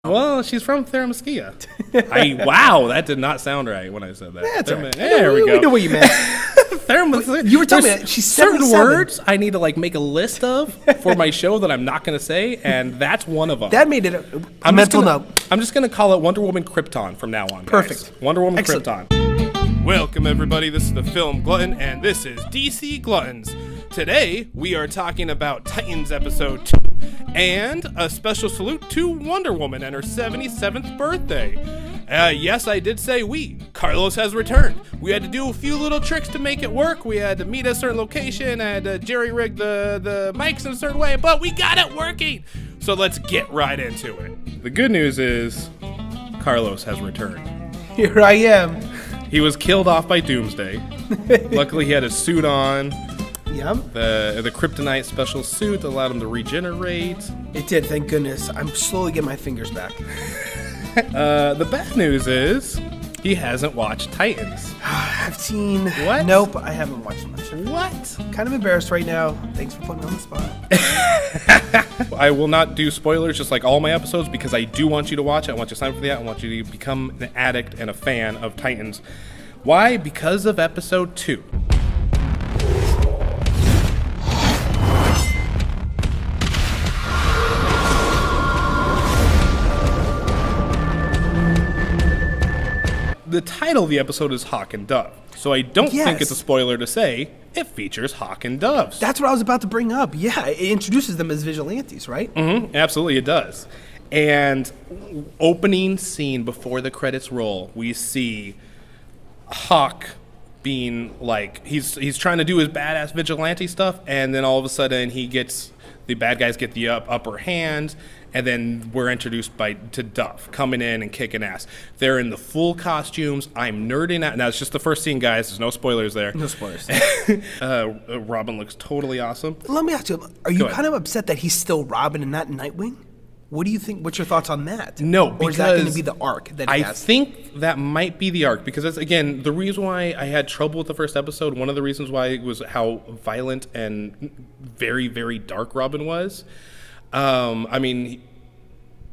Well, she's from Theramaskia. Wow, that did not sound right when I said that. That's right. There we go. We know what you meant. You were telling me that she's certain 77. words I need to make a list of for my show that I'm not going to say, and that's one of them. That made it a mental note. I'm just going to call it Wonder Woman Krypton from now on. Perfect. Guys. Wonder Woman Excellent. Krypton. Welcome, everybody. This is the Film Glutton, and this is DC Gluttons. Today, we are talking about Titans Episode 2, and a special salute to Wonder Woman and her 77th birthday. Yes, I did say we. Carlos has returned. We had to do a few little tricks to make it work. We had to meet at a certain location and jerry-rig the mics in a certain way, but we got it working. So let's get right into it. The good news is Carlos has returned. Here I am. He was killed off by Doomsday. Luckily, he had his suit on. Yep. The kryptonite special suit allowed him to regenerate. It did, thank goodness. I'm slowly getting my fingers back. The bad news is he hasn't watched Titans. I've seen... What? Nope, I haven't watched much. What? Kind of embarrassed right now. Thanks for putting me on the spot. I will not do spoilers just like all my episodes because I do want you to watch it. I want you to sign up for that. I want you to become an addict and a fan of Titans. Why? Because of episode 2. The title of the episode is Hawk and Dove, so I don't think it's a spoiler to say it features Hawk and Doves. That's what I was about to bring up. Yeah, it introduces them as vigilantes, right? Mm-hmm, absolutely, it does. And opening scene before the credits roll, we see Hawk being he's trying to do his badass vigilante stuff, and then all of a sudden the bad guys get the upper hand. And then we're introduced to Dove coming in and kicking ass. They're in the full costumes. I'm nerding out. Now, it's just the first scene, guys. There's no spoilers there. No spoilers. Robin looks totally awesome. Let me ask you, are you kind of upset that he's still Robin and not Nightwing? What do you think? What's your thoughts on that? No, or is that going to be the arc that he has? I think that might be the arc because that's, again, the reason why I had trouble with the first episode, one of the reasons why it was how violent and very, very dark Robin was. I mean,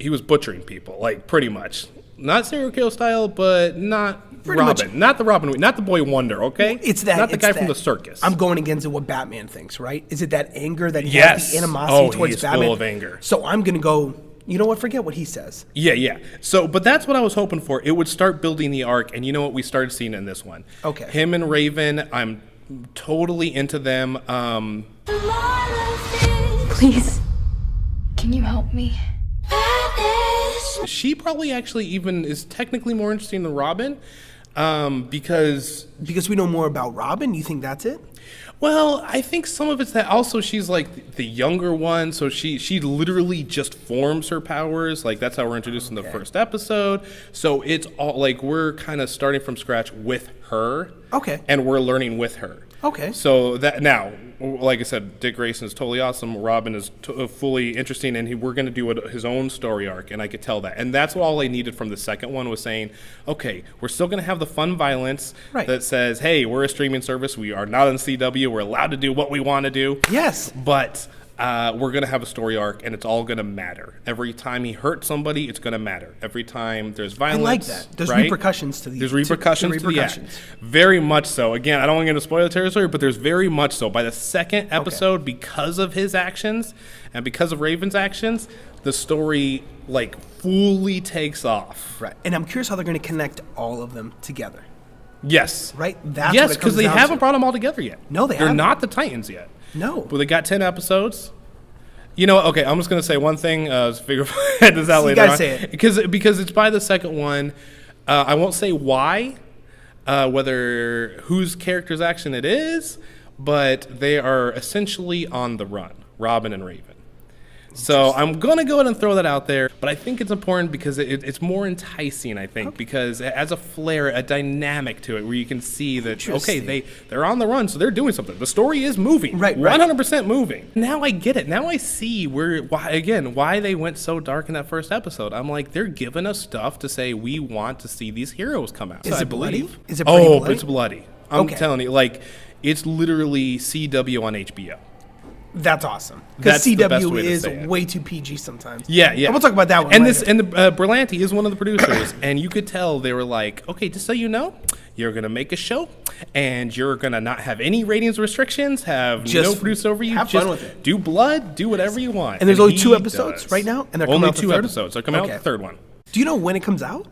he was butchering people, pretty much. Not serial kill style, but not pretty Robin. Much. Not the Robin, not the boy Wonder, okay? It's that. Not the guy from the circus. I'm going against what Batman thinks, right? Is it that anger that he has, the animosity towards Batman? Full of anger. So I'm going to go, you know what, forget what he says. Yeah. So, but that's what I was hoping for. It would start building the arc, and you know what we started seeing in this one? Okay. Him and Raven, I'm totally into them. Please. Can you help me? She probably actually even is technically more interesting than Robin, because we know more about Robin. You think that's it? Well, I think some of it's that also she's the younger one, so she literally just forms her powers. That's how we're introduced in the first episode. So it's all we're kind of starting from scratch with her. Okay. And we're learning with her. Okay. So that now, like I said, Dick Grayson is totally awesome. Robin is fully interesting, and we're going to do his own story arc, and I could tell that. And that's all I needed from the second one was saying, okay, we're still going to have the fun violence that says, hey, we're a streaming service. We are not on CW. We're allowed to do what we want to do. Yes. But we're going to have a story arc, and it's all going to matter. Every time he hurts somebody, it's going to matter. Every time there's violence. I like that. There's repercussions to the There's repercussions to the act. Very much so. Again, I don't want to get into spoiler territory, but there's very much so. By the second episode, because of his actions and because of Raven's actions, the story fully takes off. Right. And I'm curious how they're going to connect all of them together. Yes. Right? Yes, because they haven't brought them all together yet. No, they haven't. They're not the Titans yet. No. Well, they got 10 episodes. You know, okay, I'm just going to say one thing. Figure this out later. You got to say it. Because it's by the second one. I won't say why, whose character's action it is, but they are essentially on the run, Robin and Raven. So I'm going to go ahead and throw that out there, but I think it's important because it's more enticing, I think, because it adds a flair, a dynamic to it where you can see that, okay, they're on the run, so they're doing something. The story is moving. Right. 100% moving. Now I get it. Now I see why they went so dark in that first episode. I'm like, they're giving us stuff to say we want to see these heroes come out. Is it bloody? Is it bloody? It's bloody. I'm telling you, it's literally CW on HBO. That's awesome. Because That's the best CW way to is say it. way too PG sometimes. Yeah. And we'll talk about that one And later. Berlanti is one of the producers, and you could tell they were like, okay, just so you know, you're gonna make a show, and you're gonna not have any ratings restrictions, have no produce over you. Have just fun with it. do blood, do whatever you want. And there's only 2 he episodes does. right now? And they're only coming out the 2 third? episodes. They're coming out Okay. the third one. Do you know when it comes out?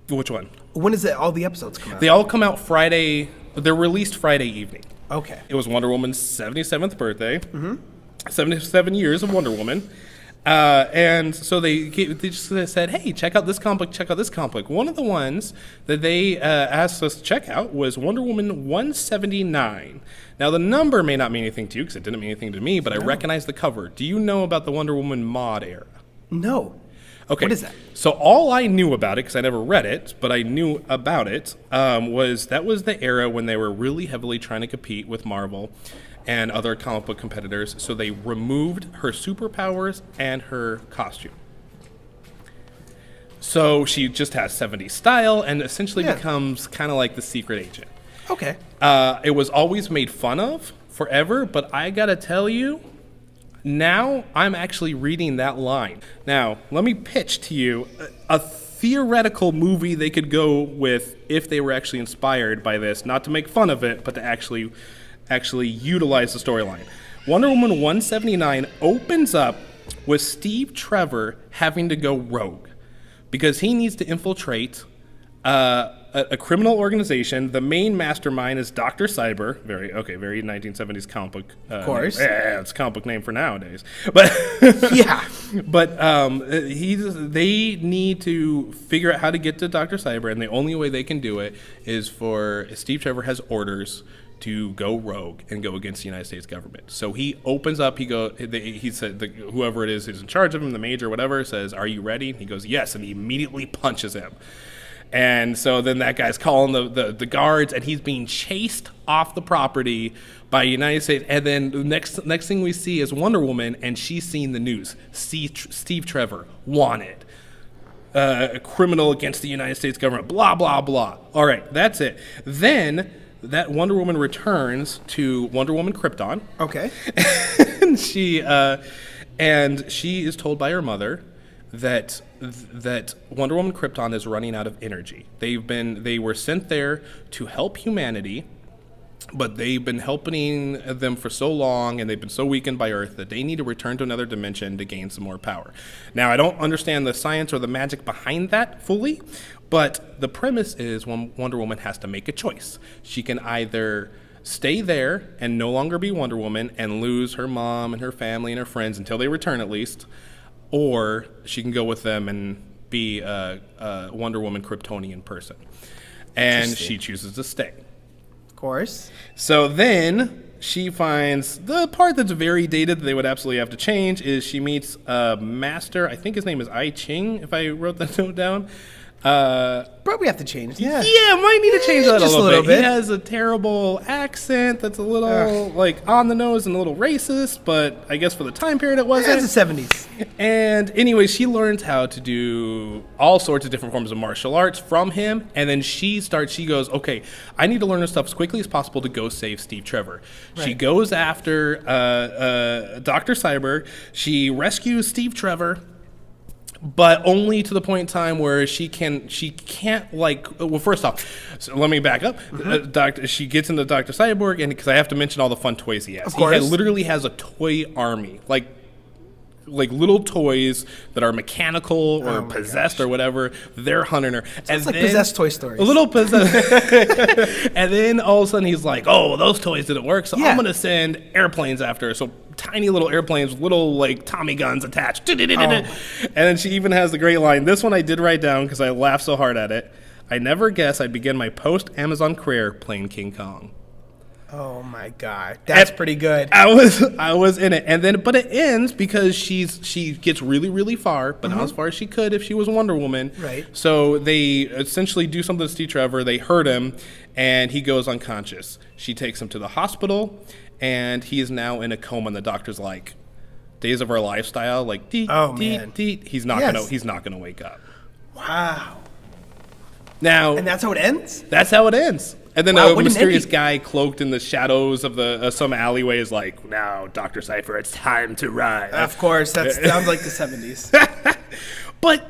Which one? When is it all the episodes come out? They all come out Friday. They're released Friday evening. Okay. It was Wonder Woman's 77th birthday. 77 years of Wonder Woman. And so they just said, hey, check out this comic, check out this comic. One of the ones that they asked us to check out was Wonder Woman 179. Now, the number may not mean anything to you because it didn't mean anything to me, but I recognize the cover. Do you know about the Wonder Woman mod era? No. Okay. What is that? So all I knew about it, because I never read it, but I knew about it, was that was the era when they were really heavily trying to compete with Marvel and other comic book competitors. So they removed her superpowers and her costume. So she just has 70s style and essentially becomes kind of like the secret agent. Okay. It was always made fun of forever, but I gotta tell you, now I'm actually reading that line. Now, let me pitch to you a theoretical movie they could go with if they were actually inspired by this, not to make fun of it, but to actually utilize the storyline. Wonder Woman 179 opens up with Steve Trevor having to go rogue because he needs to infiltrate a criminal organization. The main mastermind is Dr. Cyber. Very 1970s comic book. Of course. Yeah, it's a comic book name for nowadays. But Yeah. But they need to figure out how to get to Dr. Cyber, and the only way they can do it is for Steve Trevor has orders to go rogue and go against the United States government. So he opens up. He said whoever it is who's in charge of him, the major, whatever, says, "Are you ready?" And he goes, "Yes," and he immediately punches him. And so then that guy's calling the guards, and he's being chased off the property by United States. And then the next thing we see is Wonder Woman, and she's seen the news. Steve Trevor wanted. A criminal against the United States government. Blah, blah, blah. All right, that's it. Then that Wonder Woman returns to Wonder Woman Krypton. Okay. and she is told by her mother that Wonder Woman Krypton is running out of energy. They were sent there to help humanity, but they've been helping them for so long, and they've been so weakened by Earth that they need to return to another dimension to gain some more power. Now, I don't understand the science or the magic behind that fully, but the premise is Wonder Woman has to make a choice. She can either stay there and no longer be Wonder Woman and lose her mom and her family and her friends until they return at least, or she can go with them and be a Wonder Woman Kryptonian person. And she chooses to stay. Of course. So then she finds the part that's very dated that they would absolutely have to change is she meets a master. I think his name is I Ching, if I wrote that note down. Probably have to change. Yeah. Yeah, might need to change that just a little bit. bit. He has a terrible accent that's a little like on the nose and a little racist, but I guess for the time period it wasn't. It's the 70s. And anyway, she learns how to do all sorts of different forms of martial arts from him, and then she goes, okay, I need to learn this stuff as quickly as possible to go save Steve Trevor. Right. She goes after Dr. Cyber. She rescues Steve Trevor, but only to the point in time where she can't like. Well, first off, so let me back up. She gets into Dr. Cyborg, and because I have to mention all the fun toys he has. Of course. He literally has a toy army, like little toys that are mechanical or possessed or whatever. They're hunting her. It's like possessed Toy Stories. A little possessed. And then all of a sudden he's like, oh, those toys didn't work, so I'm going to send airplanes after her. So tiny little airplanes with little like Tommy guns attached. And then she even has the great line. This one I did write down because I laughed so hard at it. I never guessed I'd begin my post-Amazon career playing King Kong. Oh my God, that's pretty good. I was in it, and then but it ends because she gets really really far, but not as far as she could if she was Wonder Woman. Right. So they essentially do something to Steve Trevor. They hurt him, and he goes unconscious. She takes him to the hospital, and he is now in a coma. And the doctor's like, "Days of Our Lifestyle," like, man. He's not gonna wake up. Wow. Now, and that's how it ends? That's how it ends. And then Wow, a what an mysterious ending. guy cloaked in the shadows of the some alleyway is like, now, Dr. Cypher, it's time to ride. Of course, that sounds like the 70s. But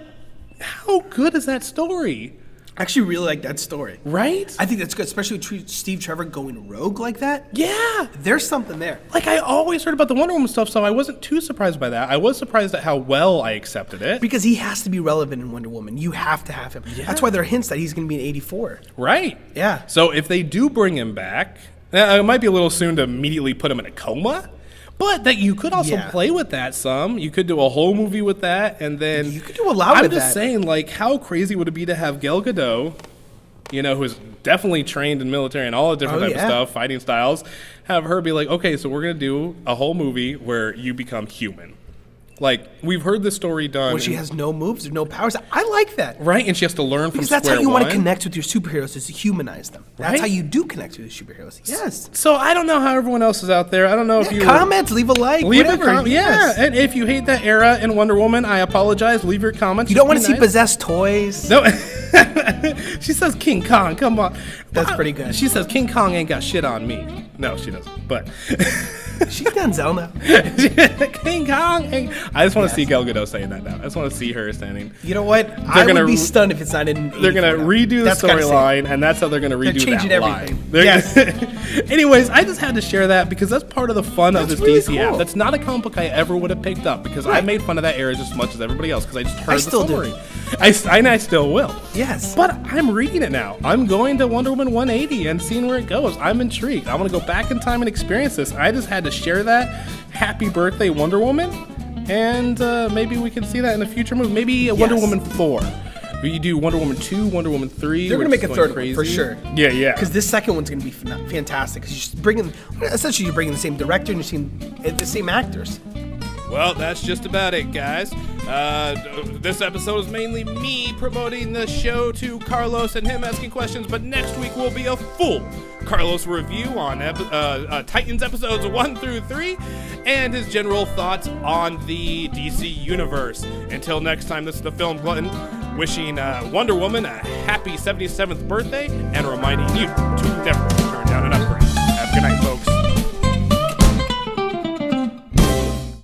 how good is that story? I actually really like that story. Right? I think that's good, especially with Steve Trevor going rogue like that. Yeah. There's something there. Like, I always heard about the Wonder Woman stuff, so I wasn't too surprised by that. I was surprised at how well I accepted it. Because he has to be relevant in Wonder Woman. You have to have him. Yeah. That's why there are hints that he's going to be in 84. Right. Yeah. So if they do bring him back, it might be a little soon to immediately put him in a coma, but that you could also play with that some. You could do a whole movie with that, and then... You could do a lot with that. I'm just saying, like, how crazy would it be to have Gal Gadot, you know, who's definitely trained in military and all the different types of stuff, fighting styles, have her be like, okay, so we're going to do a whole movie where you become human. Like, we've heard this story done. Where she has no moves or no powers. I like that. Right, and she has to learn from Because that's how square you want to one. connect with your superheroes, is to humanize them. That's Right? how you do connect with your superheroes. Yes. So I don't know how everyone else is out there. I don't know if you... Comments, leave a like, Leave whatever. a comment. Yes. Yeah, and if you hate that era in Wonder Woman, I apologize. Leave your comments. You don't want to Just see be nice. possessed toys. No. She says King Kong. Come on. That's pretty good. She says King Kong ain't got shit on me. No, she doesn't. But She's Denzel now. King Kong. I just want to see Gal Gadot saying that now. I just want to see her standing. You know what? I gonna would be stunned if it's not in. They're gonna 84 now. redo the That's gotta say it. storyline, and that's how they're gonna redo changing that everything. line. They're Yes. Anyways, I just had to share that because that's part of the fun of That's this really DC app. cool. That's not a comic book I ever would have picked up because I made fun of that era just as much as everybody else because I just heard I still the do. story. I still will. Yes. But I'm reading it now. I'm going to Wonder Woman 180 and seeing where it goes. I'm intrigued. I want to go back in time and experience this. I just had to share that. Happy birthday, Wonder Woman. And maybe we can see that in a future movie. Maybe Wonder Woman 4. You do Wonder Woman 2, Wonder Woman 3. They're going to which make a is third going one for crazy. sure. Yeah. Because this second one's going to be fantastic. Because essentially you're bringing the same director and the same actors. Well, that's just about it, guys. This episode is mainly me promoting the show to Carlos and him asking questions, but next week will be a full Carlos review on Titans episodes 1 through 3 and his general thoughts on the DC universe. Until next time, this is the Film Glutton wishing Wonder Woman a happy 77th birthday and reminding you to never turn down an upgrade. Have a good night, folks.